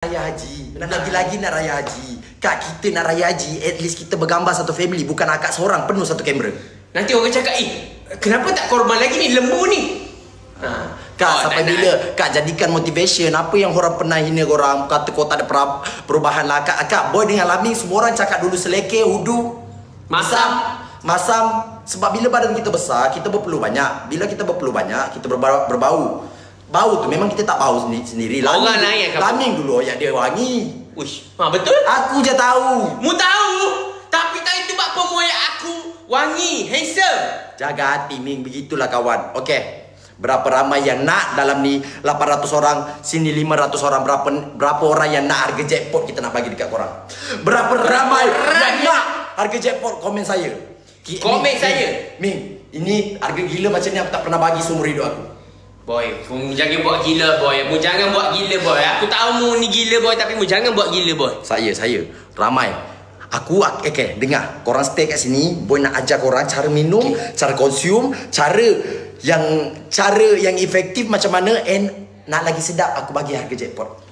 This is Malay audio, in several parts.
Raya Haji. Lagi-lagi nak Raya Haji. Kak, kita nak Raya Haji, at least kita bergambar satu family. Bukan akak seorang penuh satu kamera. Nanti orang cakap, kenapa tak korban lagi ni, lembu ni? Kak, sampai bila? Kak, jadikan motivation. Apa yang orang pernah hina korang, kata kau tak ada perubahan lah. Kak, boy dengan Laming, semua orang cakap dulu selekeh, wudu, masam. Sebab bila badan kita besar, kita berpeluh banyak. Bila kita berpeluh banyak, kita berbau. Bau tu memang kita tak bau sendiri. Orang lain akan Laming dulu yang dia wangi. Uish, betul? Aku je tahu. Mu tahu? Tapi tak itu bak pemoyak aku wangi, handsome. Jaga hati, Ming. Begitulah kawan. Okey. Berapa ramai yang nak dalam ni 800 orang, sini 500 orang, berapa orang yang nak harga jackpot kita nak bagi dekat korang. Berapa ramai yang nak harga jackpot, komen saya. Komen saya. Ming, ini harga gila macam ni aku tak pernah bagi seumur hidup aku. Boy, mu jangan buat gila boy. Mu jangan buat gila boy. Aku tahu mu ni gila boy, tapi mu jangan buat gila boy. Saya ramai. Aku dengar. Korang stay kat sini, boy nak ajar korang cara minum, cara consume, cara yang efektif macam mana, and nak lagi sedap aku bagi harga jackpot.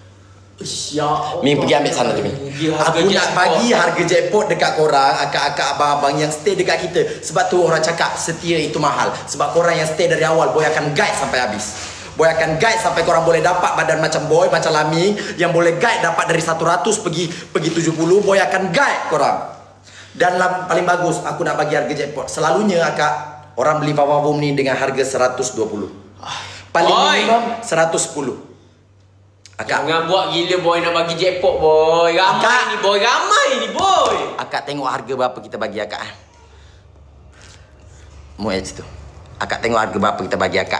Ming, pergi ambil sana tu, Ming. Aku nak bagi harga jackpot dekat korang, akak-akak, abang-abang yang stay dekat kita. Sebab tu orang cakap setia itu mahal. Sebab korang yang stay dari awal, boy akan guide sampai habis. Boy akan guide sampai korang boleh dapat badan macam boy, macam Laming, yang boleh guide dapat dari 100 pergi 70. Boy akan guide korang. Dan paling bagus, aku nak bagi harga jackpot. Selalunya akak, orang beli Vavavoom ni dengan harga 120. Paling minimum 110. Akak, jangan buat gila boy, nak bagi jackpot boy. Ramai ni boy. Akak tengok harga berapa kita bagi akak. Mu situ. Akak tengok harga berapa kita bagi akak.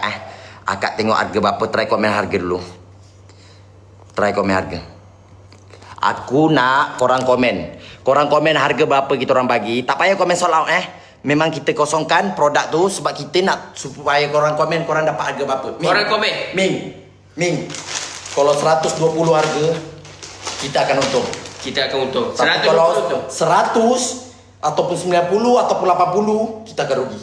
Akak tengok harga berapa, try komen harga dulu. Try komen harga. Aku nak korang komen. Korang komen harga berapa kita orang bagi. Tak payah komen sold out Memang kita kosongkan produk tu sebab kita nak supaya korang komen, korang dapat harga berapa. Korang komen. Ming. Kalau 120 harga, kita akan untung. Kita akan untung. Tapi kalau 100 ataupun 90 ataupun 80, kita akan rugi.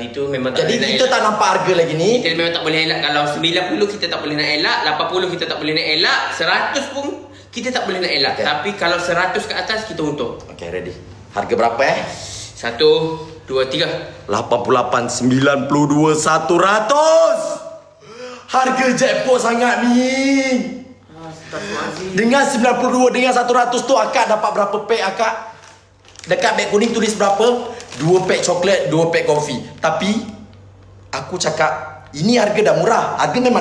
Itu memang tak. Jadi kita tak nampak harga lagi ni. Kita memang tak boleh elak. Kalau 90 kita tak boleh nak elak, 80 kita tak boleh nak elak, 100 pun kita tak boleh nak elak. Tapi kalau 100 ke atas kita untung. Okay, ready. Harga berapa 1, 2, 3. 88, 92, 100. Harga jackpot sangat ni. Dengan 92, dengan 100 tu akak dapat berapa pack akak? Dekat beg kuning tulis berapa? 2 pack coklat, 2 pack kopi. Tapi aku cakap ini harga dah murah. Harga memang